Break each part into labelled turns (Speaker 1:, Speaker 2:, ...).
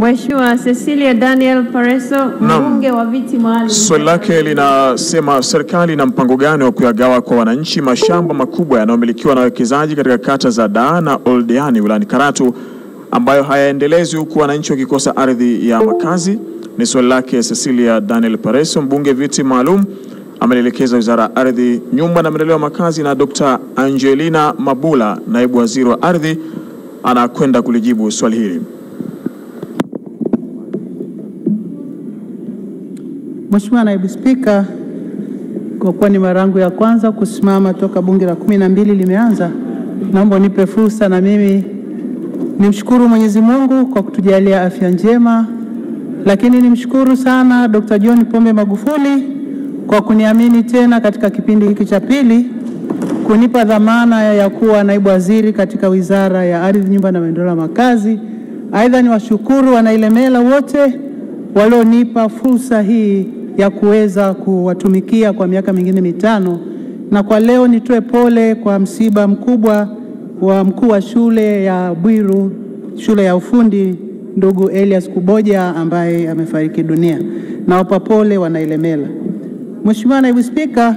Speaker 1: Mheshimiwa Cecilia Daniel Pareso, mbunge wa viti maalum.
Speaker 2: Swali lake linasema serikali ina mpango gani wa kuyagawa kwa wananchi mashamba makubwa yanayomilikiwa na wawekezaji katika kata za Daa na Oldeani wilayani Karatu ambayo hayaendelezwi huku wananchi wakikosa ardhi ya makazi? Ni swali lake Cecilia Daniel Pareso, mbunge viti maalum, ameelekeza Wizara ya Ardhi, Nyumba na Maendeleo ya Makazi, na Dr. Angelina Mabula, naibu waziri wa ardhi, anakwenda kulijibu swali hili.
Speaker 3: Mheshimiwa Naibu Spika, kwa kuwa ni mara yangu ya kwanza kusimama toka bunge la 12 limeanza, naomba nipe fursa na mimi nimshukuru Mwenyezi Mungu kwa kutujalia afya njema, lakini nimshukuru sana Dr. John Pombe Magufuli kwa kuniamini tena katika kipindi hiki cha pili, kunipa dhamana ya kuwa naibu waziri katika Wizara ya Ardhi, Nyumba na Maendeleo ya Makazi. Aidha niwashukuru wanailemela wote walionipa fursa hii ya kuweza kuwatumikia kwa miaka mingine 5, na kwa leo nitoe pole kwa msiba mkubwa wa mkuu wa shule ya Bwiru, shule ya ufundi, ndugu Elias Kuboja ambaye amefariki dunia. Nawapa pole wanailemela. Mheshimiwa Naibu Spika,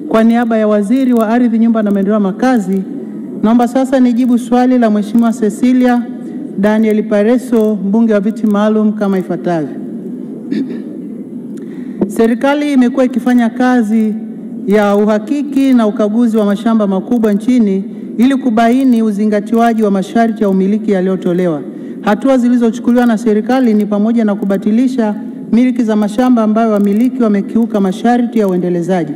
Speaker 3: kwa niaba ya Waziri wa Ardhi, Nyumba na Maendeleo ya Makazi, naomba sasa nijibu swali la Mheshimiwa Cecilia Daniel Pareso, mbunge wa viti maalum, kama ifuatavyo. Serikali imekuwa ikifanya kazi ya uhakiki na ukaguzi wa mashamba makubwa nchini ili kubaini uzingatiwaji wa masharti ya umiliki yaliyotolewa. Hatua zilizochukuliwa na serikali ni pamoja na kubatilisha miliki za mashamba ambayo wamiliki wamekiuka masharti ya uendelezaji.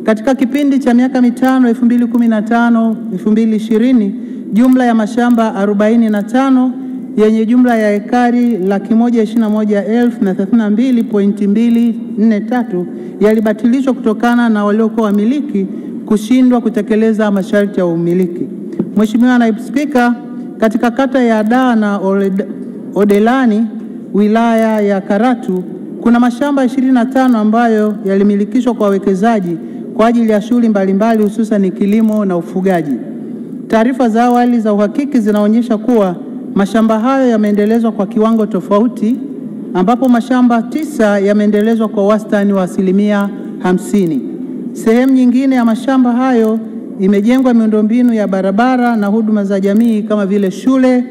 Speaker 3: Katika kipindi cha miaka 5, 2015-2020, jumla ya mashamba 45 yenye jumla ya ekari 121,032.243 yalibatilishwa kutokana na waliokuwa wamiliki kushindwa kutekeleza masharti ya umiliki. Mheshimiwa Naibu Spika, katika kata ya Daa na Oldeani wilaya ya Karatu kuna mashamba 25 ambayo yalimilikishwa kwa wawekezaji kwa ajili ya shughuli mbalimbali, hususan kilimo na ufugaji. Taarifa za awali za uhakiki zinaonyesha kuwa mashamba hayo yameendelezwa kwa kiwango tofauti, ambapo mashamba 9 yameendelezwa kwa wastani wa 50%. Sehemu nyingine ya mashamba hayo imejengwa miundombinu ya barabara na huduma za jamii kama vile shule,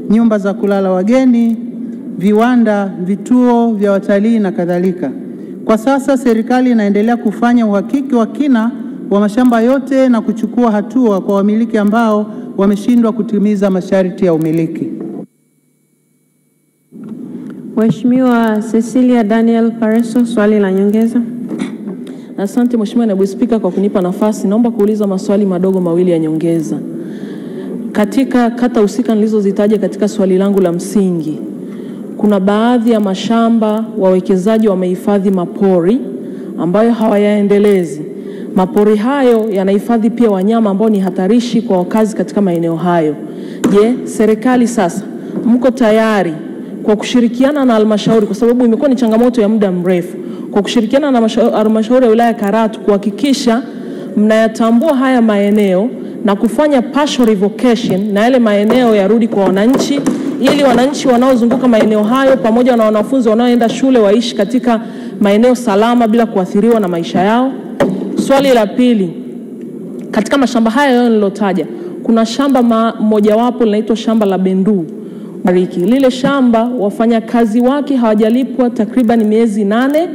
Speaker 3: nyumba za kulala wageni, viwanda, vituo vya watalii na kadhalika. Kwa sasa serikali inaendelea kufanya uhakiki wa kina wa mashamba yote na kuchukua hatua kwa wamiliki ambao wameshindwa kutimiza masharti ya umiliki.
Speaker 1: Mheshimiwa Cecilia Daniel Pareso, swali la nyongeza.
Speaker 4: Asante Mheshimiwa Naibu Spika kwa kunipa nafasi. Naomba kuuliza maswali madogo mawili ya nyongeza. Katika kata husika nilizozitaja katika swali langu la msingi, kuna baadhi ya mashamba wawekezaji wamehifadhi mapori ambayo hawayaendelezi. Mapori hayo yanahifadhi pia wanyama ambao ni hatarishi kwa wakazi katika maeneo hayo. Je, serikali sasa mko tayari kwa kushirikiana na halmashauri, kwa sababu imekuwa ni changamoto ya muda mrefu, kwa kushirikiana na halmashauri ya wilaya Karatu kuhakikisha mnayatambua haya maeneo na kufanya partial revocation na yale maeneo yarudi kwa wananchi, ili wananchi wanaozunguka maeneo hayo pamoja na wanafunzi wanaoenda shule waishi katika maeneo salama bila kuathiriwa na maisha yao? Swali la pili, katika mashamba haya nilotaja, kuna shamba mojawapo linaitwa shamba la Bendu Mariki. Lile shamba wafanya kazi wake hawajalipwa takriban miezi 8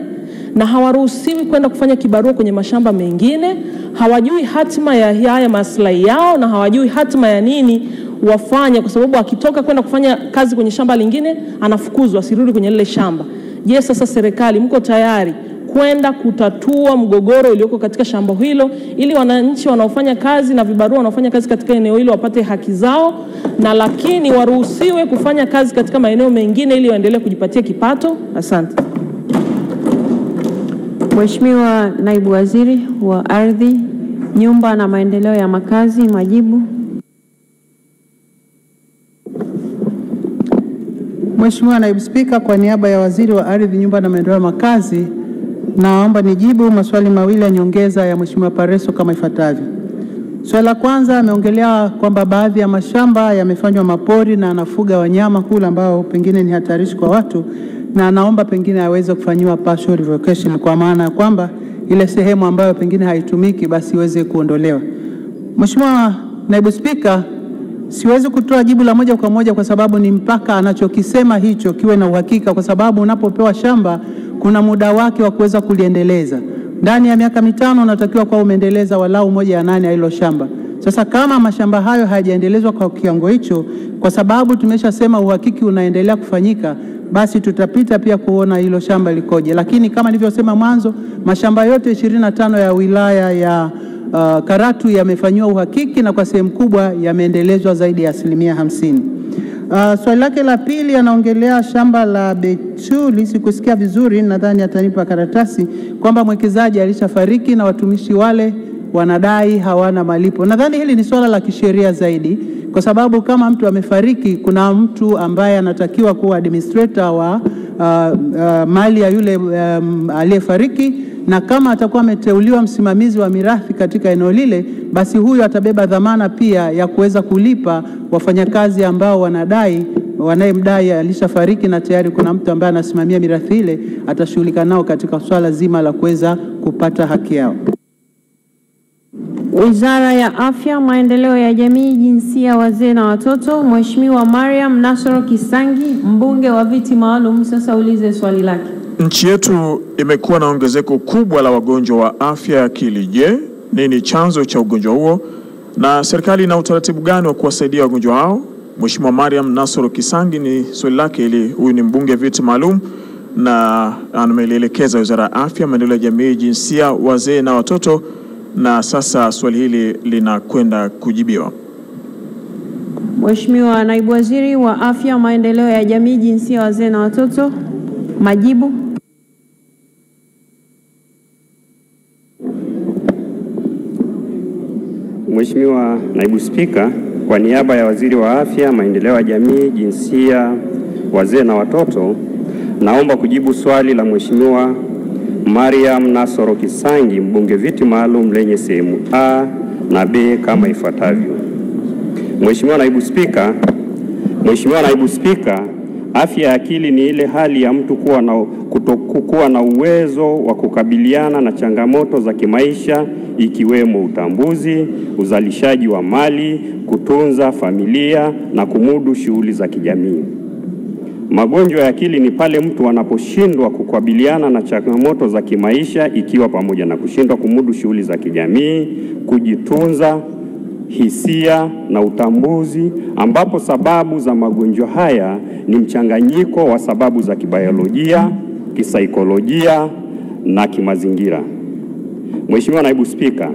Speaker 4: na hawaruhusiwi kwenda kufanya kibarua kwenye mashamba mengine. Hawajui hatima ya haya maslahi yao na hawajui hatima ya nini wafanye, kwa sababu akitoka kwenda kufanya kazi kwenye shamba lingine anafukuzwa asirudi kwenye lile shamba. Je, sasa serikali mko tayari kwenda kutatua mgogoro ulioko katika shamba hilo ili wananchi wanaofanya kazi na vibarua wanaofanya kazi katika eneo hilo wapate haki zao, na lakini waruhusiwe kufanya kazi katika maeneo mengine ili waendelee kujipatia kipato? Asante.
Speaker 1: Mheshimiwa Naibu Waziri wa Ardhi, Nyumba na Maendeleo ya Makazi, majibu.
Speaker 3: Mheshimiwa Naibu Spika, kwa niaba ya Waziri wa Ardhi, Nyumba na Maendeleo ya Makazi, naomba nijibu maswali mawili ya nyongeza ya Mheshimiwa Pareso kama ifuatavyo. Swali la kwanza ameongelea kwamba baadhi ya mashamba yamefanywa mapori na anafuga wanyama kule ambao pengine ni hatarishi kwa watu, na anaomba pengine aweze kufanyiwa partial revocation, kwa maana ya kwamba ile sehemu ambayo pengine haitumiki basi iweze kuondolewa. Mheshimiwa Naibu Spika, siwezi kutoa jibu la moja kwa moja kwa sababu ni mpaka anachokisema hicho kiwe na uhakika, kwa sababu unapopewa shamba kuna muda wake wa kuweza kuliendeleza. Ndani ya miaka 5 unatakiwa kwa umeendeleza walau 1/8 ya hilo shamba. Sasa kama mashamba hayo hayajaendelezwa kwa kiwango hicho, kwa sababu tumeshasema uhakiki unaendelea kufanyika, basi tutapita pia kuona hilo shamba likoje. Lakini kama nilivyosema mwanzo, mashamba yote 25 ya wilaya ya Karatu yamefanywa uhakiki na kwa sehemu kubwa yameendelezwa zaidi ya 50%. Swali lake la pili anaongelea shamba la Betuli, sikusikia vizuri, nadhani atanipa karatasi, kwamba mwekezaji alishafariki na watumishi wale wanadai hawana malipo. Nadhani hili ni swala la kisheria zaidi, kwa sababu kama mtu amefariki kuna mtu ambaye anatakiwa kuwa administrator wa mali ya yule aliyefariki, na kama atakuwa ameteuliwa msimamizi wa mirathi katika eneo lile, basi huyo atabeba dhamana pia ya kuweza kulipa wafanyakazi ambao wanayemdai alishafariki, na tayari kuna mtu ambaye anasimamia mirathi ile, atashughulika nao katika swala zima la kuweza kupata haki yao.
Speaker 1: Wizara ya Afya, Maendeleo ya Jamii, Jinsia, Wazee na Watoto, Mheshimiwa Mariam Nasoro Kisangi, mbunge wa viti maalum, sasa ulize swali lake.
Speaker 2: Nchi yetu imekuwa na ongezeko kubwa la wagonjwa wa afya ya akili. Je, nini chanzo cha ugonjwa huo na serikali ina utaratibu gani wa kuwasaidia wagonjwa hao? Mheshimiwa Mariam Nasoro Kisangi ni swali lake, ili huyu ni mbunge viti maalum na amelielekeza Wizara ya Afya, Maendeleo ya Jamii, Jinsia, Wazee na Watoto, na sasa swali hili linakwenda kujibiwa.
Speaker 1: Mheshimiwa Naibu Waziri wa Afya, Maendeleo ya Jamii, Jinsia, Wazee na Watoto, majibu.
Speaker 5: Mheshimiwa Naibu Spika, kwa niaba ya Waziri wa Afya, Maendeleo ya Jamii, Jinsia, Wazee na Watoto, naomba kujibu swali la Mheshimiwa Mariam Nasoro Kisangi, mbunge viti maalum, lenye sehemu A na B kama ifuatavyo. Mheshimiwa Naibu Spika, afya ya akili ni ile hali ya mtu kutokuwa na uwezo wa kukabiliana na changamoto za kimaisha, ikiwemo utambuzi, uzalishaji wa mali, kutunza familia na kumudu shughuli za kijamii. Magonjwa ya akili ni pale mtu anaposhindwa kukabiliana na changamoto za kimaisha, ikiwa pamoja na kushindwa kumudu shughuli za kijamii, kujitunza, hisia na utambuzi, ambapo sababu za magonjwa haya ni mchanganyiko wa sababu za kibiolojia, kisaikolojia na kimazingira. Mheshimiwa Naibu Spika,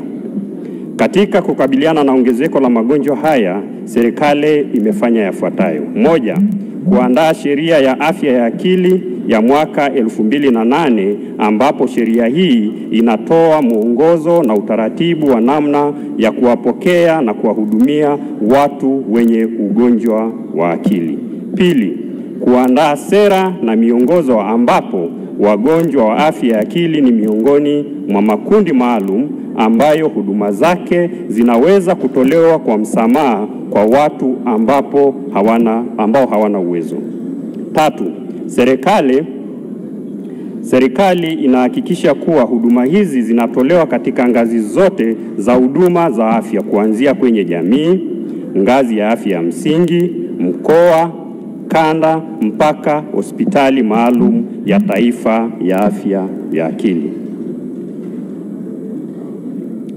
Speaker 5: katika kukabiliana na ongezeko la magonjwa haya, serikali imefanya yafuatayo. 1. Kuandaa sheria ya afya ya akili ya mwaka 2008, ambapo sheria hii inatoa mwongozo na utaratibu wa namna ya kuwapokea na kuwahudumia watu wenye ugonjwa wa akili. 2. Kuandaa sera na miongozo ambapo wagonjwa wa afya ya akili ni miongoni mwa makundi maalum ambayo huduma zake zinaweza kutolewa kwa msamaha kwa watu ambao hawana uwezo. 3. Serikali inahakikisha kuwa huduma hizi zinatolewa katika ngazi zote za huduma za afya, kuanzia kwenye jamii, ngazi ya afya ya msingi, mkoa, kanda, mpaka hospitali maalum ya taifa ya afya ya akili.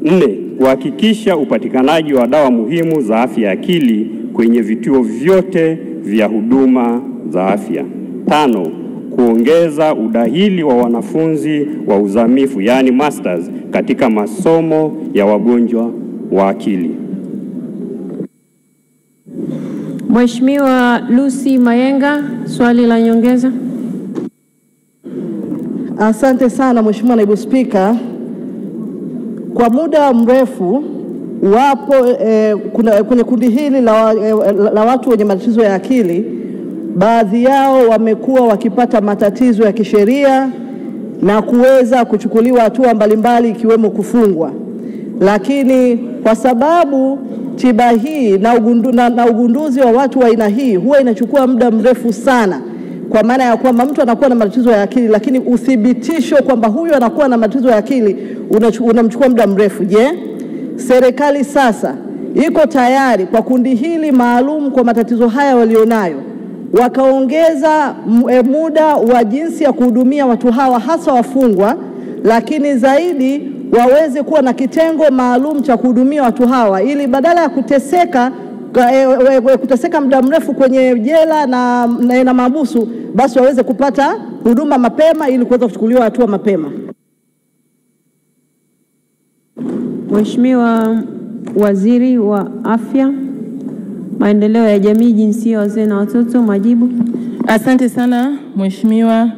Speaker 5: 4. Kuhakikisha upatikanaji wa dawa muhimu za afya ya akili kwenye vituo vyote vya huduma za afya. 5. Kuongeza udahili wa wanafunzi wa uzamifu, yani masters, katika masomo ya wagonjwa wa akili.
Speaker 1: Mheshimiwa Lucy Mayenga, swali la nyongeza.
Speaker 6: Asante sana Mheshimiwa Naibu Spika. Kwa muda mrefu wapo kwenye kundi hili la watu wenye matatizo ya akili, baadhi yao wamekuwa wakipata matatizo ya kisheria na kuweza kuchukuliwa hatua mbalimbali ikiwemo kufungwa. lakini kwa sababu tiba hii na ugunduzi wa watu wa aina hii huwa inachukua muda mrefu sana, kwa maana ya kwamba mtu anakuwa na matatizo ya akili, lakini uthibitisho kwamba huyu anakuwa na matatizo ya akili unamchukua muda mrefu. Je, serikali sasa iko tayari kwa kundi hili maalum kwa matatizo haya walionayo, wakaongeza muda wa jinsi ya kuhudumia watu hawa hasa wafungwa, lakini zaidi waweze kuwa na kitengo maalum cha kuhudumia watu hawa, ili badala ya kuteseka muda mrefu kwenye jela na mahabusu, basi waweze kupata huduma mapema ili kuweza kuchukuliwa hatua mapema.
Speaker 1: Mheshimiwa Waziri wa Afya, Maendeleo ya Jamii, Jinsia, Wazee na Watoto, majibu.
Speaker 7: Asante sana Mheshimiwa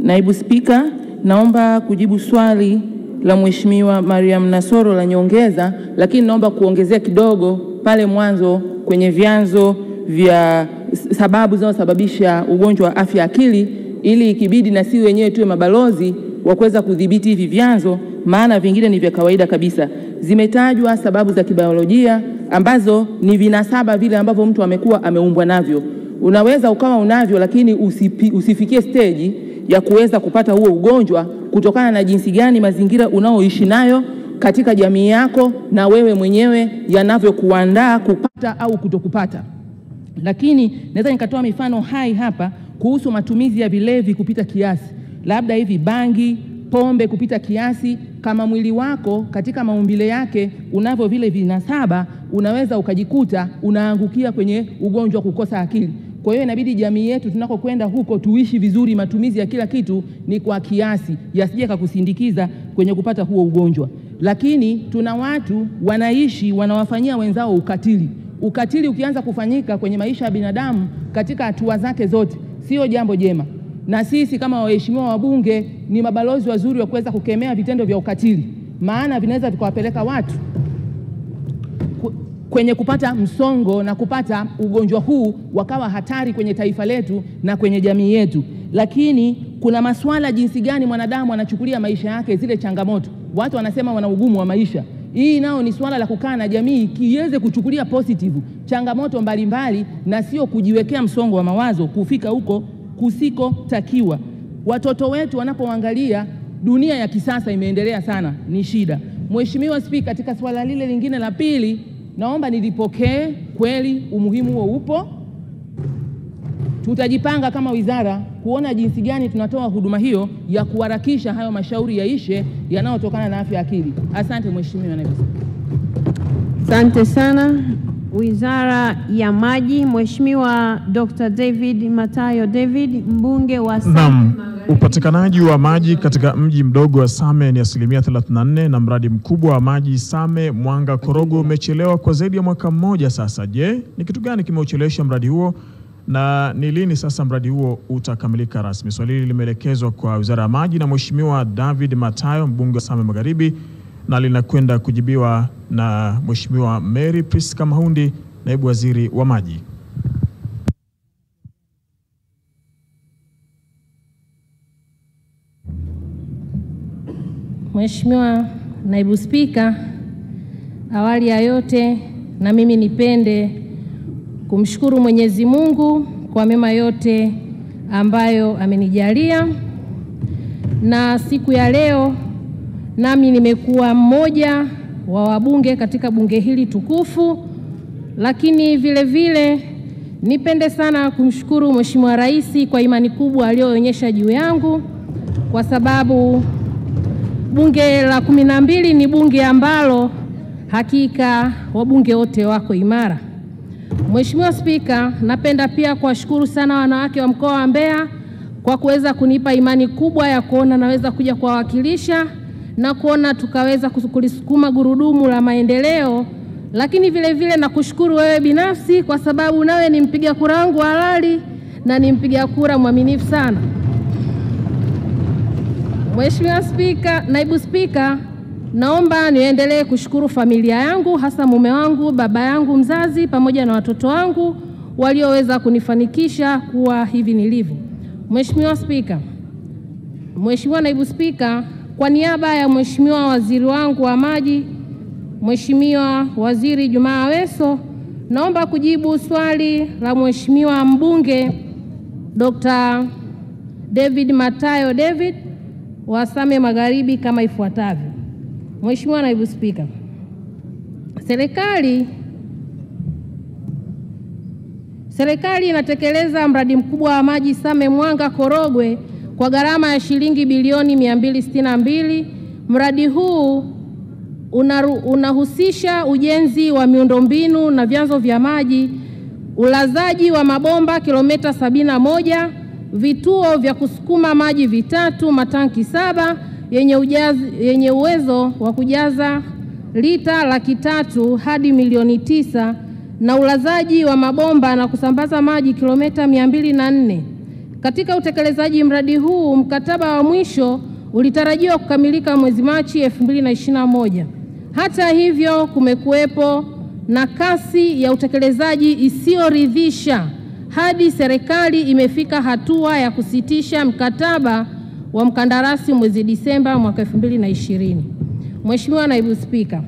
Speaker 7: Naibu Spika, naomba kujibu swali la Mheshimiwa Mariam Nasoro la nyongeza, lakini naomba kuongezea kidogo pale mwanzo kwenye vyanzo vya sababu zinazosababisha ugonjwa wa afya akili, ili ikibidi na sisi wenyewe tuwe mabalozi wa kuweza kudhibiti hivi vyanzo, maana vingine ni vya kawaida kabisa. Zimetajwa sababu za kibiolojia ambazo ni vinasaba vile ambavyo mtu amekuwa ameumbwa navyo. Unaweza ukawa unavyo lakini usifikie stage ya kuweza kupata huo ugonjwa kutokana na jinsi gani mazingira unaoishi nayo katika jamii yako na wewe mwenyewe yanavyokuandaa kupata au kutokupata. Lakini naweza nikatoa mifano hai hapa kuhusu matumizi ya vilevi kupita kiasi, labda hivi bangi, pombe kupita kiasi. Kama mwili wako katika maumbile yake unavyo vile vinasaba, unaweza ukajikuta unaangukia kwenye ugonjwa kukosa akili. Kwa hiyo inabidi jamii yetu tunakokwenda huko tuishi vizuri, matumizi ya kila kitu ni kwa kiasi, yasije kukusindikiza kwenye kupata huo ugonjwa. Lakini tuna watu wanaishi wanawafanyia wenzao ukatili. Ukatili ukianza kufanyika kwenye maisha ya binadamu katika hatua zake zote, sio jambo jema. Na sisi kama waheshimiwa wabunge ni mabalozi wazuri wa kuweza kukemea vitendo vya ukatili, maana vinaweza vikawapeleka watu kwenye kupata msongo na kupata ugonjwa huu wakawa hatari kwenye taifa letu na kwenye jamii yetu. Lakini kuna masuala jinsi gani mwanadamu anachukulia maisha yake, zile changamoto. Watu wanasema wana ugumu wa maisha. Hii nao ni swala la kukaa na jamii kiweze kuchukulia positive changamoto mbalimbali na sio kujiwekea msongo wa mawazo kufika huko kusikotakiwa. Watoto wetu wanapoangalia dunia ya kisasa imeendelea sana, ni shida. Mheshimiwa Spika, katika swala lile lingine la pili, naomba nilipokee kweli, umuhimu huo upo. Tutajipanga kama wizara kuona jinsi gani tunatoa huduma hiyo ya kuharakisha hayo mashauri yaishe yanayotokana na afya akili. Asante Mheshimiwa Naibu Spika.
Speaker 1: Asante sana. Wizara ya Maji, Mheshimiwa Dr. David Matayo David, mbunge wa Same.
Speaker 2: Upatikanaji wa maji katika mji mdogo wa Same ni 34% na mradi mkubwa wa maji Same Mwanga Korogo umechelewa kwa zaidi ya mwaka mmoja sasa. Je, ni kitu gani kimeuchelewesha mradi huo na ni lini sasa mradi huo utakamilika rasmi? Swali hili limeelekezwa kwa Wizara ya Maji na Mheshimiwa David Matayo, mbunge wa Same Magharibi, na linakwenda kujibiwa na Mheshimiwa Mary Priska Mahundi, naibu waziri wa maji.
Speaker 8: Mheshimiwa Naibu Spika, awali ya yote na mimi nipende kumshukuru Mwenyezi Mungu kwa mema yote ambayo amenijalia, na siku ya leo nami nimekuwa mmoja wa wabunge katika bunge hili tukufu. Lakini vile vile nipende sana kumshukuru Mheshimiwa Rais kwa imani kubwa aliyoonyesha juu yangu, kwa sababu bunge la 12 ni bunge ambalo hakika wabunge wote wako imara. Mheshimiwa Spika, napenda pia kuwashukuru sana wanawake wa mkoa wa Mbeya kwa kuweza kunipa imani kubwa ya kuona naweza kuja kuwawakilisha na kuona tukaweza kulisukuma gurudumu la maendeleo. Lakini vile vile nakushukuru wewe binafsi kwa sababu nawe ni mpiga kura wangu halali na ni mpiga kura mwaminifu sana. Mheshimiwa Spika, Naibu Spika, naomba niendelee kushukuru familia yangu, hasa mume wangu, baba yangu mzazi pamoja na watoto wangu walioweza kunifanikisha kuwa hivi nilivyo. Mheshimiwa Spika, Mheshimiwa Naibu Spika, kwa niaba ya Mheshimiwa Waziri wangu wa Maji, Mheshimiwa Waziri Juma Aweso, naomba kujibu swali la Mheshimiwa mbunge Dr. David Matayo David wa Same Magharibi kama ifuatavyo. Mheshimiwa Naibu Spika, Serikali inatekeleza mradi mkubwa wa maji Same Mwanga Korogwe kwa gharama ya shilingi bilioni 262. Mradi huu unahusisha ujenzi wa miundombinu na vyanzo vya maji, ulazaji wa mabomba kilomita 71, vituo vya kusukuma maji vitatu, matanki 7 yenye uwezo wa kujaza lita 300,000 hadi milioni 9, na ulazaji wa mabomba na kusambaza maji kilomita 204. Katika utekelezaji mradi huu, mkataba wa mwisho ulitarajiwa kukamilika mwezi Machi 2021. Hata hivyo, kumekuwepo na kasi ya utekelezaji isiyoridhisha hadi serikali imefika hatua ya kusitisha mkataba wa mkandarasi mwezi Disemba mwaka 2020. Mheshimiwa Naibu Spika,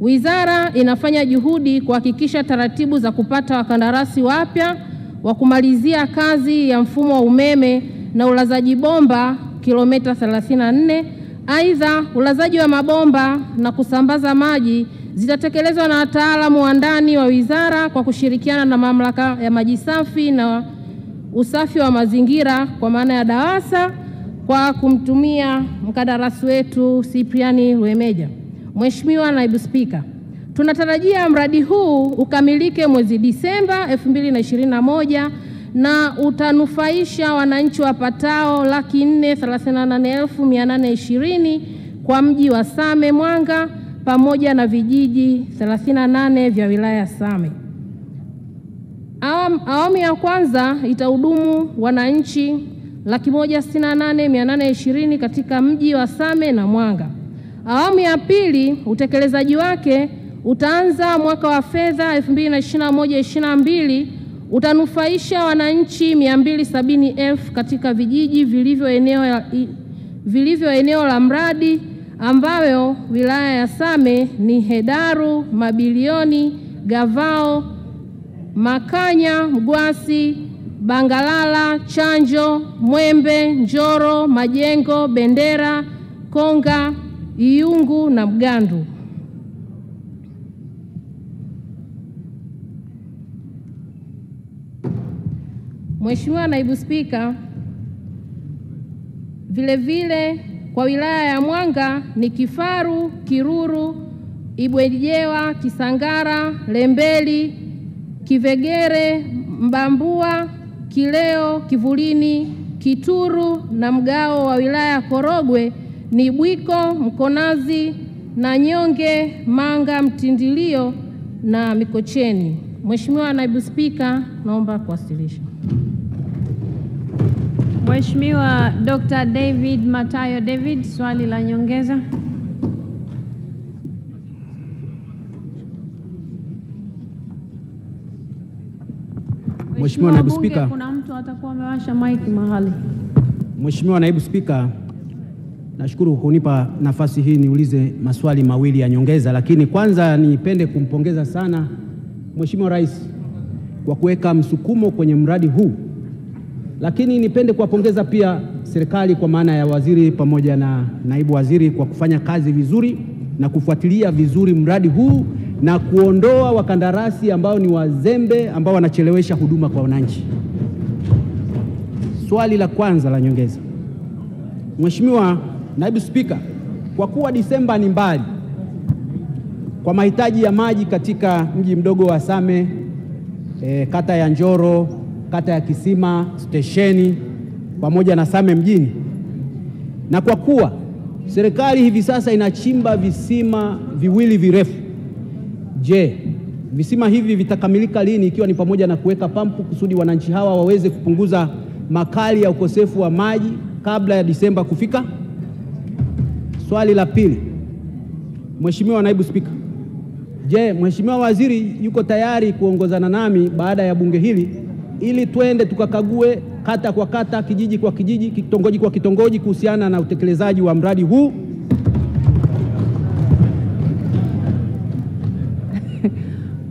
Speaker 8: Wizara inafanya juhudi kuhakikisha taratibu za kupata wakandarasi wapya wa kumalizia kazi ya mfumo wa umeme na ulazaji bomba kilomita 34. Aidha, ulazaji wa mabomba na kusambaza maji zitatekelezwa na wataalamu wa ndani wa wizara kwa kushirikiana na Mamlaka ya Maji Safi na Usafi wa Mazingira kwa maana ya DAWASA kwa kumtumia mkandarasi wetu Cyprian Lwemeja. Mheshimiwa Naibu Spika, tunatarajia mradi huu ukamilike mwezi Disemba 2021 na utanufaisha wananchi wapatao 438,820 kwa mji wa Same Mwanga pamoja na vijiji 38 vya wilaya Same. Awamu ya kwanza itahudumu wananchi 168,820 katika mji wa Same na Mwanga. Awamu ya pili utekelezaji wake utaanza mwaka wa fedha 2021-22, utanufaisha wananchi 270,000 katika vijiji vilivyo eneo la mradi ambayo wilaya ya Same ni Hedaru, Mabilioni, Gavao, Makanya, Mgwasi, Bangalala, Chanjo, Mwembe, Njoro, Majengo, Bendera, Konga, Iyungu na Mgandu. Mheshimiwa Naibu Spika, vile kwa wilaya ya Mwanga ni Kifaru, Kiruru, Ibwejewa, Kisangara, Lembeli, Kivegere, Mbambua, Kileo, Kivulini, Kituru na mgao wa wilaya ya Korogwe ni Bwiko, Mkonazi, Nanyonge, Manga, Mtindilio na Mikocheni. Mheshimiwa Naibu Spika, naomba kuwasilisha.
Speaker 1: Mheshimiwa Dr. David Matayo David, swali la nyongeza.
Speaker 9: Mheshimiwa Naibu Spika,
Speaker 1: kuna mtu atakuwa amewasha mic mahali.
Speaker 9: Mheshimiwa Naibu Spika, nashukuru kunipa nafasi hii niulize maswali mawili ya nyongeza, lakini kwanza nipende kumpongeza sana Mheshimiwa Rais kwa kuweka msukumo kwenye mradi huu. Lakini nipende kuwapongeza pia serikali kwa maana ya waziri pamoja na naibu waziri kwa kufanya kazi vizuri na kufuatilia vizuri mradi huu na kuondoa wakandarasi ambao ni wazembe ambao wanachelewesha huduma kwa wananchi. Swali la kwanza la nyongeza. Mheshimiwa Naibu Spika, kwa kuwa Disemba ni mbali kwa mahitaji ya maji katika mji mdogo wa Same, kata ya Njoro, kata ya Kisima, stesheni pamoja na Same mjini, na kwa kuwa serikali hivi sasa inachimba visima viwili virefu, je, visima hivi vitakamilika lini, ikiwa ni pamoja na kuweka pampu kusudi wananchi hawa waweze kupunguza makali ya ukosefu wa maji kabla ya Disemba kufika? Swali la pili. Mheshimiwa Naibu Spika, je, Mheshimiwa Waziri yuko tayari kuongozana nami baada ya bunge hili ili twende tukakague kata kwa kata, kijiji kwa kijiji, kitongoji kwa kitongoji kuhusiana na utekelezaji wa mradi huu?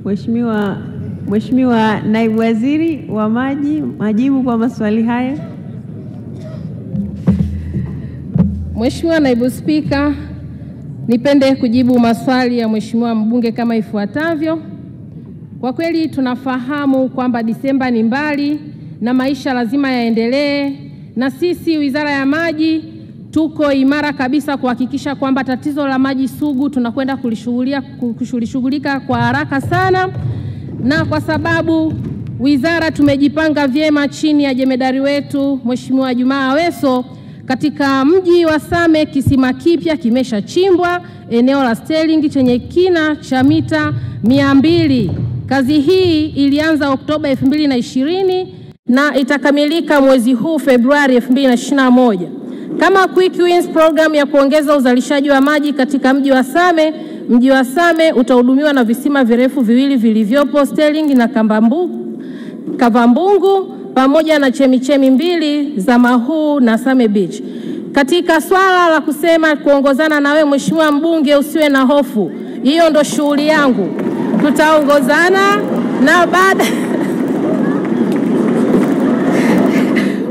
Speaker 1: Mheshimiwa Naibu Waziri wa Maji, majibu kwa maswali haya.
Speaker 8: Mheshimiwa Naibu Spika, nipende kujibu maswali ya Mheshimiwa mbunge kama ifuatavyo. Kwa kweli tunafahamu kwamba Disemba ni mbali na maisha lazima yaendelee, na sisi Wizara ya Maji tuko imara kabisa kuhakikisha kwamba tatizo la maji sugu tunakwenda kulishughulika kwa haraka sana, na kwa sababu wizara tumejipanga vyema chini ya jemedari wetu Mheshimiwa Jumaa Aweso, katika mji wa Same kisima kipya kimeshachimbwa eneo la Sterling chenye kina cha mita 200. Kazi hii ilianza Oktoba 2020 na itakamilika mwezi huu Februari 2021. Kama Quick Wins program ya kuongeza uzalishaji wa maji katika mji wa Same, mji wa Same utahudumiwa na visima virefu viwili vilivyopo Sterling na Kavambungu pamoja na chemichemi mbili za Mahuu na Same Beach. Katika swala la kusema kuongozana na wewe Mheshimiwa mbunge, usiwe na hofu. Hiyo ndo shughuli yangu. Tutaongozana na baada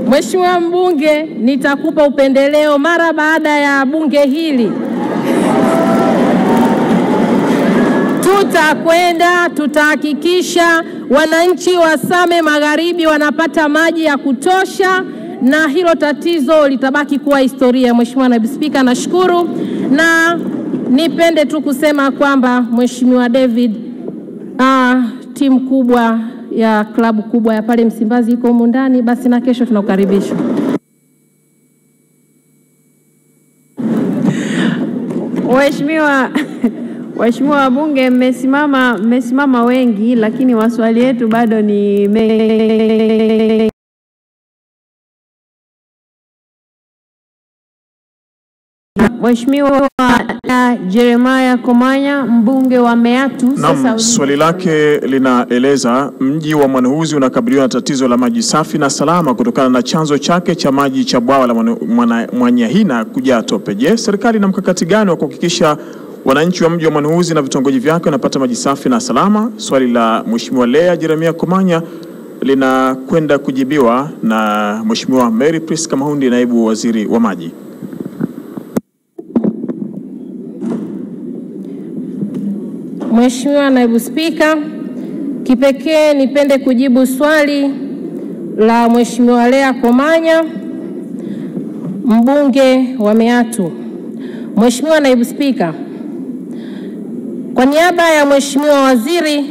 Speaker 8: Mheshimiwa mbunge, nitakupa upendeleo mara baada ya bunge hili. Tutahakikisha wananchi wa Same Magharibi wanapata maji ya kutosha, na hilo tatizo litabaki kuwa historia. Mheshimiwa Naibu Spika, nashukuru, na nipende tu kusema kwamba Mheshimiwa David, timu kubwa ya klabu kubwa ya pale Msimbazi iko humu ndani, basi na kesho tunakukaribisha.
Speaker 1: Waheshimiwa wabunge, mmesimama wengi, lakini maswali yetu bado ni Mheshimiwa Jeremiah Komanya, mbunge wa Meatu.
Speaker 2: Sasa swali lake linaeleza mji wa Mwanhuzi unakabiliwa na tatizo la maji safi na salama kutokana na chanzo chake cha maji cha bwawa la Mwanyahina kujaa tope. Je, serikali ina mkakati gani wa kuhakikisha wananchi wa mji wa Mwanhuzi na vitongoji vyake wanapata maji safi na salama? Swali la Mheshimiwa Lea Jeremiah Komanya linakwenda kujibiwa na Mheshimiwa Mary Priska Mahundi, naibu waziri wa maji.
Speaker 8: Mheshimiwa Naibu Spika, kipekee nipende kujibu swali la Mheshimiwa Lea Komanya, mbunge wa Meatu. Mheshimiwa Naibu Spika, kwa niaba ya Mheshimiwa Waziri,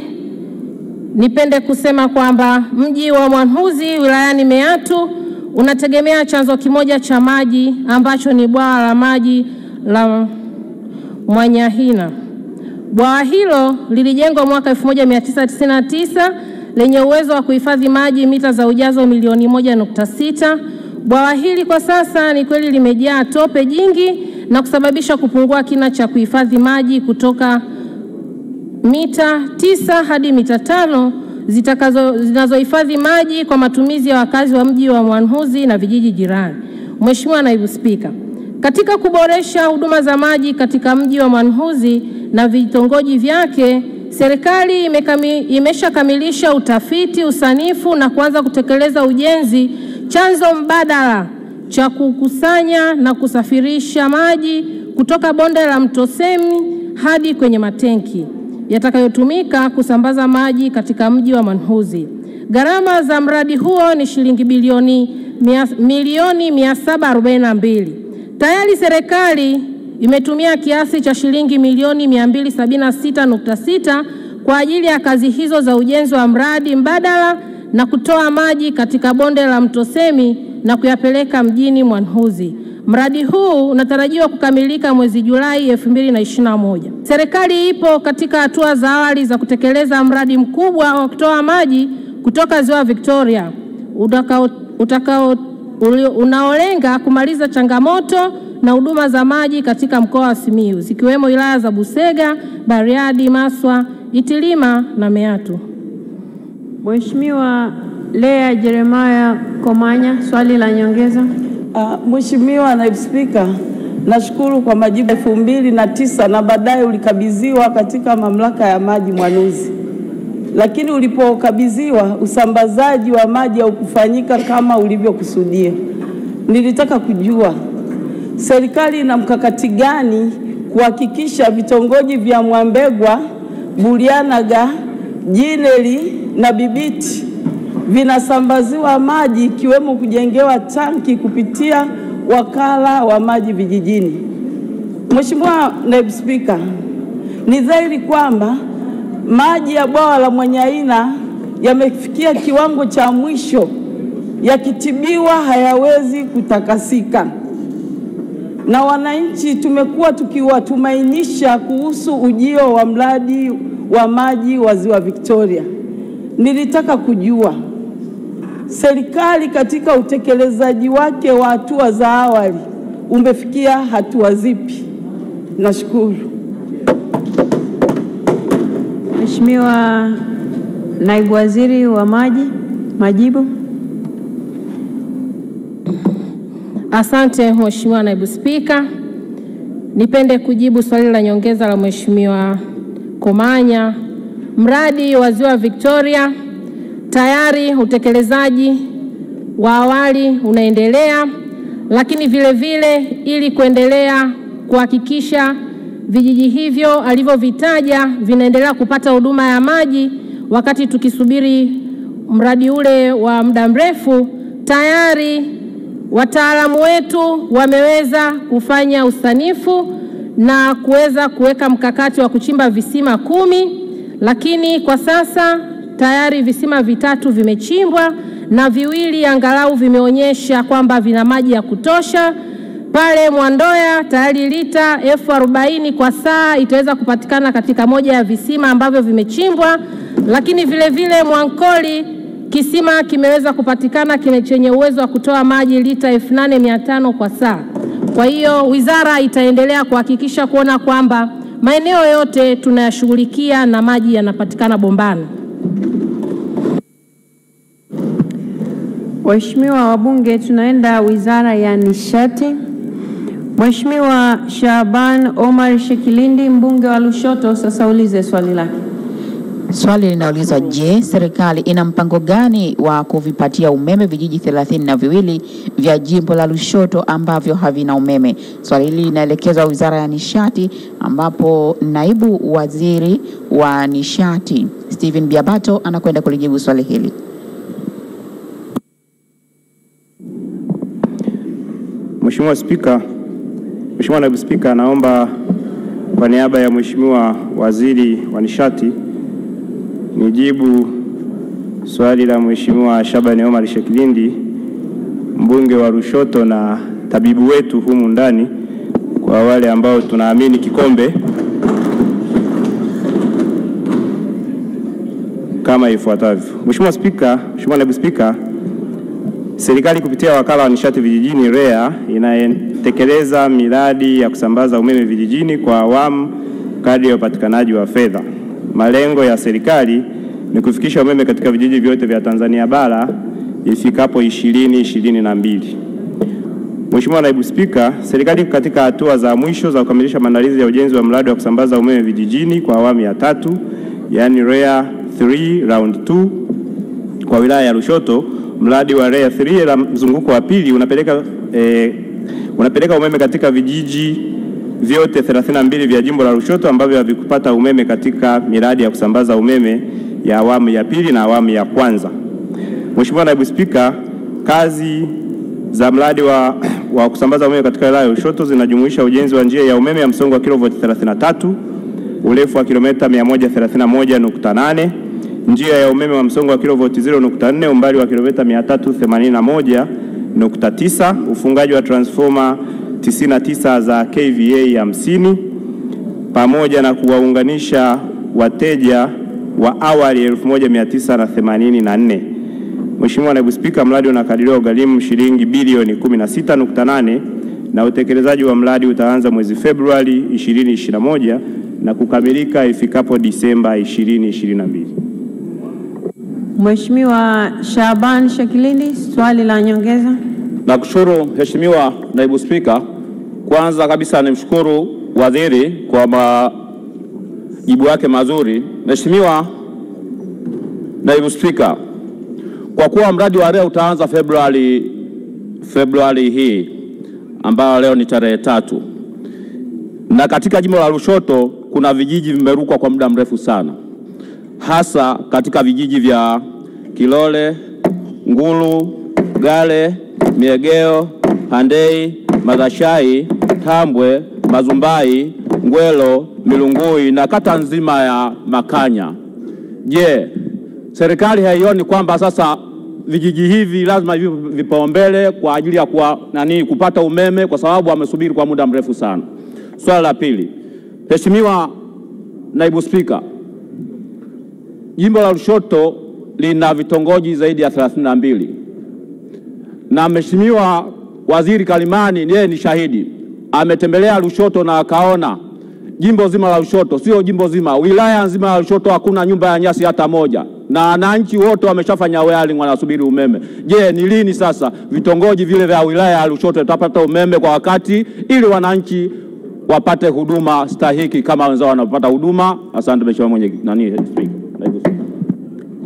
Speaker 8: nipende kusema kwamba mji wa Mwanhuzi wilayani Meatu unategemea chanzo kimoja cha maji ambacho ni bwawa la maji la Mwanyahina. Bwawa hilo lilijengwa mwaka 1999 lenye uwezo wa kuhifadhi maji mita za ujazo milioni 1.6. Bwawa hili kwa sasa ni kweli limejaa tope jingi na kusababisha kupungua kina cha kuhifadhi maji kutoka mita 9 hadi mita 5 zinazohifadhi maji kwa matumizi ya wakazi wa mji wa Mwanhuzi na vijiji jirani. Mheshimiwa Naibu Spika, katika kuboresha huduma za maji katika mji wa Mwanhuzi na vitongoji vyake, serikali imeshakamilisha utafiti, usanifu na kuanza kutekeleza ujenzi chanzo mbadala cha kukusanya na kusafirisha maji kutoka bonde la Mto Semi hadi kwenye matenki yatakayotumika kusambaza maji katika mji wa Mwanhuzi. Gharama za mradi huo ni shilingi milioni 742. Tayari serikali imetumia kiasi cha shilingi milioni 276.6 kwa ajili ya kazi hizo za ujenzi wa mradi mbadala na kutoa maji katika bonde la Mto Semi na kuyapeleka mjini Mwanhuzi. Mradi huu unatarajiwa kukamilika mwezi Julai 2021. Serikali ipo katika hatua za awali za kutekeleza mradi mkubwa wa kutoa maji kutoka Ziwa Victoria unaolenga kumaliza changamoto na huduma za maji katika mkoa wa Simiyu zikiwemo wilaya za Busega, Bariadi, Maswa, Itilima na Meatu.
Speaker 1: Mheshimiwa Lea Jeremiah Komanya, swali la nyongeza.
Speaker 10: Mheshimiwa Naibu Spika, nashukuru kwa majibu. 2009 na baadaye ulikabidhiwa katika mamlaka ya maji Mwanhuzi. lakini ulipokabidhiwa usambazaji wa maji haukufanyika kama ulivyokusudia. Nilitaka kujua serikali ina mkakati gani kuhakikisha vitongoji vya Mwambegwa, Bulianaga, Jineli na Bibiti vinasambaziwa maji ikiwemo kujengewa tanki kupitia wakala wa maji vijijini. Mheshimiwa Naibu Spika, ni dhahiri kwamba maji ya bwawa la Mwanyaina yamefikia kiwango cha mwisho, yakitibiwa hayawezi kutakasika, na wananchi tumekuwa tukiwatumainisha kuhusu ujio wa mradi wa maji wa Ziwa Victoria. Nilitaka kujua serikali katika utekelezaji wake wa hatua za awali umefikia hatua zipi? Nashukuru.
Speaker 1: Mheshimiwa Naibu Waziri wa Maji, majibu.
Speaker 8: Asante Mheshimiwa Naibu Spika. Nipende kujibu swali la nyongeza la Mheshimiwa Komanya. Mradi wa Ziwa Victoria tayari utekelezaji wa awali unaendelea, lakini vile vile ili kuendelea kuhakikisha vijiji hivyo alivyovitaja vinaendelea kupata huduma ya maji wakati tukisubiri mradi ule wa muda mrefu, tayari wataalamu wetu wameweza kufanya usanifu na kuweza kuweka mkakati wa kuchimba visima 10, lakini kwa sasa tayari visima 3 vimechimbwa na 2 angalau vimeonyesha kwamba vina maji ya kutosha. Pale Mwandoya tayari lita 40,000 kwa saa itaweza kupatikana katika moja ya visima ambavyo vimechimbwa, lakini vile vile Mwankoli kisima kimeweza kupatikana chenye uwezo wa kutoa maji lita 8,500 kwa saa. Kwa hiyo wizara itaendelea kuhakikisha kuona kwamba maeneo yote tunayashughulikia na maji yanapatikana bombani.
Speaker 1: Waheshimiwa wabunge, tunaenda Wizara ya Nishati. Mheshimiwa Shaban Omar Shekilindi, mbunge wa Lushoto, sasa ulize swali lake.
Speaker 11: Swali linauliza, je, serikali ina mpango gani wa kuvipatia umeme vijiji 32 vya jimbo la Lushoto ambavyo havina umeme? Swali hili linaelekezwa Wizara ya Nishati, ambapo Naibu Waziri wa Nishati Stephen Biabato anakwenda kulijibu swali hili.
Speaker 5: Mheshimiwa Naibu Spika, naomba kwa niaba ya Mheshimiwa Waziri wa Nishati nijibu swali la Mheshimiwa Shaban Omar Shekilindi, mbunge wa Lushoto na tabibu wetu humu ndani, kwa wale ambao tunaamini kikombe, kama ifuatavyo. Mheshimiwa Naibu Spika, serikali kupitia wakala wa nishati vijijini REA inatekeleza miradi ya kusambaza umeme vijijini kwa awamu kadri ya upatikanaji wa fedha. Malengo ya serikali ni kufikisha umeme katika vijiji vyote vya Tanzania bara ifikapo 2022. Mheshimiwa Naibu Spika, serikali katika hatua za mwisho za kukamilisha maandalizi ya ujenzi wa mradi wa kusambaza umeme vijijini kwa awamu ya 3, yani REA 3 round 2 kwa wilaya ya Lushoto. Mradi wa REA 3 la mzunguko wa pili unapeleka umeme katika vijiji vyote 32 vya jimbo la Lushoto ambavyo havikupata umeme katika miradi ya kusambaza umeme ya awamu ya pili na awamu ya kwanza. Mheshimiwa Naibu Spika, kazi za mradi wa kusambaza umeme katika wilaya ya Lushoto zinajumuisha ujenzi wa njia ya umeme ya msongo wa kilovoti 33, urefu wa kilomita 131.8, njia ya umeme wa msongo wa kilovoti 0.4, umbali wa kilomita 381.9, ufungaji wa transformer 99 za kVA 50, pamoja na kuwaunganisha wateja wa awali 1984. Mheshimiwa Naibu Spika, mradi unakadiriwa ugharimu shilingi bilioni 16.8 na utekelezaji wa mradi utaanza mwezi Februari 2021 na kukamilika ifikapo Disemba 2022.
Speaker 1: Mheshimiwa Shaban Shekilindi, swali la nyongeza.
Speaker 12: Nakushukuru Mheshimiwa Naibu Spika. Kwanza kabisa nimshukuru waziri kwa majibu yake mazuri. Mheshimiwa, Naibu Spika, kwa kuwa mradi wa REA utaanza Februari hii ambayo leo ni tarehe 3, na katika jimbo la Lushoto kuna vijiji vimerukwa kwa muda mrefu sana, hasa katika vijiji vya Kilole, Ngulu, Gale, Miegeo, Handei, Madhashai, Tambwe, Mazumbai, Ngwelo, Milungui na kata nzima ya Makanya. Je, serikali haioni kwamba sasa vijiji hivi lazima vipaumbele kwa ajili ya kupata umeme, kwa sababu wamesubiri kwa muda mrefu sana? Swala la pili, Mheshimiwa Naibu Spika, jimbo la Lushoto lina vitongoji zaidi ya 32, na Mheshimiwa Waziri Kalimani yeye ni shahidi, ametembelea Lushoto na akaona jimbo zima la Lushoto, sio jimbo zima, wilaya nzima ya Lushoto hakuna nyumba ya nyasi hata moja, na wananchi wote wameshafanya wiring, wanasubiri umeme. Je, ni lini sasa vitongoji vile vya wilaya ya Lushoto vitapata umeme kwa wakati, ili wananchi wapate huduma stahiki kama wenzao wanapata huduma? Asante Mheshimiwa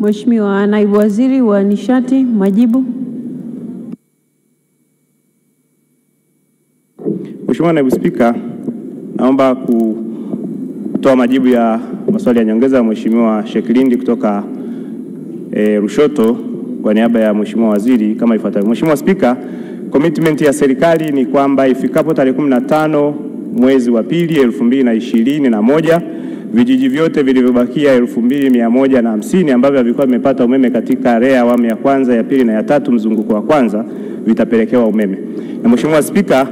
Speaker 1: Mheshimiwa Naibu Waziri wa Nishati, majibu.
Speaker 5: Mheshimiwa Naibu Spika, naomba kutoa majibu ya maswali ya nyongeza ya Mheshimiwa Shekilindi kutoka Lushoto kwa niaba ya Mheshimiwa Waziri kama ifuatavyo. Mheshimiwa Spika, commitment ya serikali ni kwamba ifikapo tarehe 15 mwezi wa pili 2021 vijiji vyote vilivyobakia 2150 ambavyo vilikuwa vimepata umeme katika REA awamu ya kwanza, ya pili na ya tatu mzunguko wa kwanza vitapelekewa umeme. Na Mheshimiwa Spika,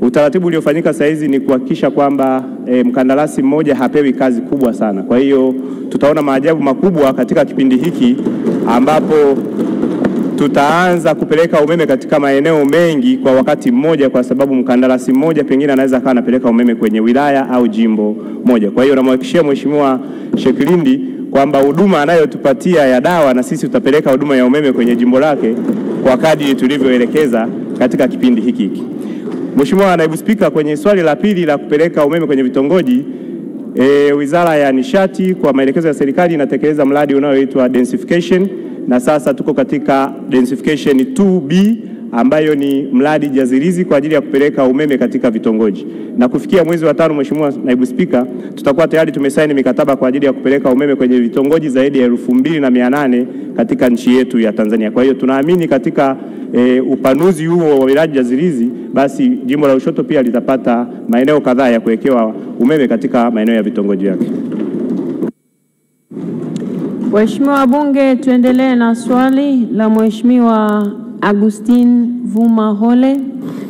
Speaker 5: utaratibu uliofanyika sasa hizi ni kuhakikisha kwamba mkandarasi mmoja hapewi kazi kubwa sana. Kwa hiyo tutaona maajabu makubwa katika kipindi hiki ambapo tutaanza kupeleka umeme katika maeneo mengi kwa wakati mmoja, kwa sababu mkandarasi mmoja pengine anaweza kuwa anapeleka umeme kwenye wilaya au jimbo moja. Kwa hiyo namhakikishia Mheshimiwa Shekilindi kwamba huduma anayotupatia ya dawa, na sisi tutapeleka huduma ya umeme kwenye jimbo lake kwa kadri tulivyoelekeza katika kipindi hiki. Mheshimiwa Naibu Spika, kwenye swali la pili la kupeleka umeme kwenye vitongoji, Wizara ya Nishati kwa maelekezo ya serikali inatekeleza mradi unaoitwa densification, na sasa tuko katika densification 2B ambayo ni mradi jazilizi kwa ajili ya kupeleka umeme katika vitongoji. Na kufikia mwezi wa 5, Mheshimiwa Naibu Spika, tutakuwa tayari tumesaini mikataba kwa ajili ya kupeleka umeme kwenye vitongoji zaidi ya 2800 katika nchi yetu ya Tanzania. Kwa hiyo tunaamini katika upanuzi huo wa miradi jazilizi, basi jimbo la Lushoto pia litapata maeneo kadhaa ya kuwekewa umeme katika maeneo ya vitongoji yake.
Speaker 1: Waheshimiwa wabunge, tuendelee na swali la Mheshimiwa Augustine Vuma Hole,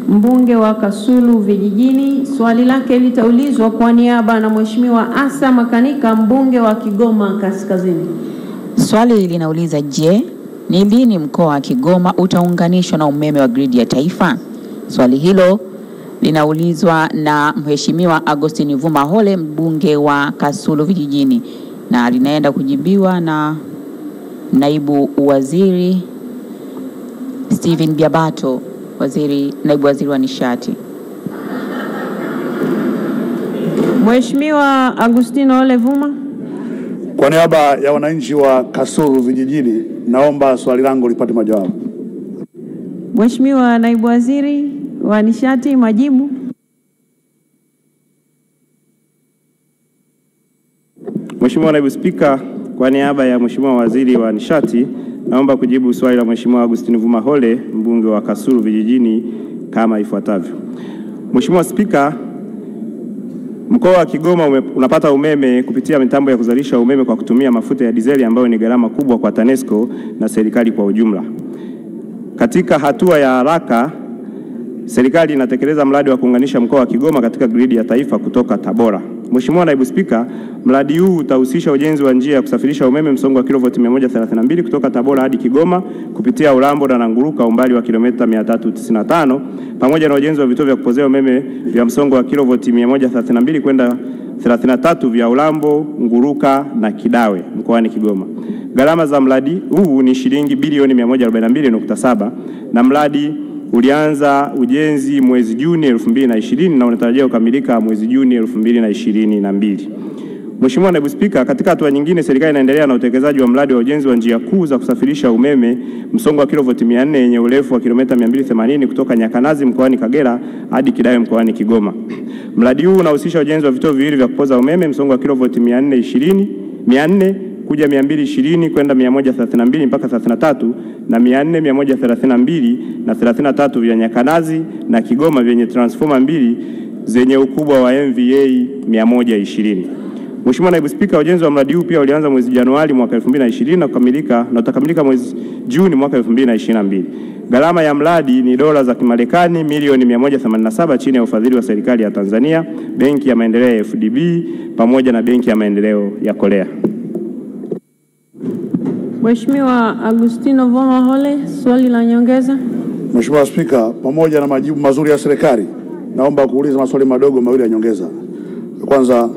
Speaker 1: mbunge wa Kasulu Vijijini. Swali lake litaulizwa kwa niaba na Mheshimiwa Asa Makanika, mbunge wa Kigoma Kaskazini.
Speaker 11: Swali linauliza, je, ni lini mkoa wa Kigoma utaunganishwa na umeme wa gridi ya taifa? Swali hilo linaulizwa na Mheshimiwa Augustine Vuma Hole, mbunge wa Kasulu Vijijini, na linaenda kujibiwa na Naibu Waziri Steven Biabato, Naibu Waziri wa Nishati.
Speaker 1: Mheshimiwa Augustine Ole Vuma.
Speaker 13: Kwa niaba ya wananchi wa Kasulu Vijijini, naomba swali langu lipate majawabu.
Speaker 1: Mheshimiwa Naibu Waziri wa Nishati, majibu.
Speaker 5: Mheshimiwa Naibu Spika, kwa niaba ya Mheshimiwa Waziri wa Nishati, naomba kujibu swali la Mheshimiwa Augustine Vuma Hole, mbunge wa Kasulu Vijijini kama ifuatavyo. Mheshimiwa Spika, mkoa wa Kigoma unapata umeme kupitia mitambo ya kuzalisha umeme kwa kutumia mafuta ya dizeli ambayo ni gharama kubwa kwa TANESCO na serikali kwa ujumla. Katika hatua ya haraka, serikali inatekeleza mradi wa kuunganisha mkoa wa Kigoma katika gridi ya taifa kutoka Tabora. Mheshimiwa Naibu Spika, mradi huu utahusisha ujenzi wa njia ya kusafirisha umeme msongo wa kilovoti 132 kutoka Tabora hadi Kigoma kupitia Urambo na Nanguruka umbali wa kilomita 395, pamoja na ujenzi wa vituo vya kupozea umeme vya msongo wa kilovoti 132 kwenda 33 vya Urambo, Nguruka na Kidawe mkoani Kigoma. Gharama za mradi huu ni shilingi bilioni 142.7 na mradi ulianza ujenzi mwezi Juni 2020 na unatarajiwa kukamilika mwezi Juni 2022.
Speaker 14: Mheshimiwa Naibu Spika, katika hatua nyingine, serikali inaendelea na utekelezaji wa mradi wa ujenzi wa njia kuu za kusafirisha umeme msongo wa kilovoti 400 yenye urefu wa kilomita 280 kutoka Nyakanazi mkoani Kagera hadi Kidawe mkoani Kigoma. Mradi huu unahusisha ujenzi wa vituo viwili vya kupoza umeme msongo wa kilovoti 400 kuja 220 kwenda 132 mpaka 33 na 400, 132 na 33 vya Nyakanazi na Kigoma vyenye transformer mbili zenye ukubwa wa MVA 120. Mheshimiwa Naibu Spika, ujenzi wa mradi huu pia ulianza mwezi Januari mwaka 2020 na utakamilika mwezi Juni mwaka 2022. Gharama ya mradi ni dola za Kimarekani milioni 187 chini ya ufadhili wa serikali ya Tanzania, Benki ya Maendeleo ya FDB pamoja na Benki ya Maendeleo ya Korea.
Speaker 1: Mheshimiwa Agustino Vuma Hole, swali la nyongeza.
Speaker 13: Mheshimiwa Spika, pamoja na majibu mazuri ya serikali, naomba kuuliza maswali madogo mawili ya nyongeza. Kwanza,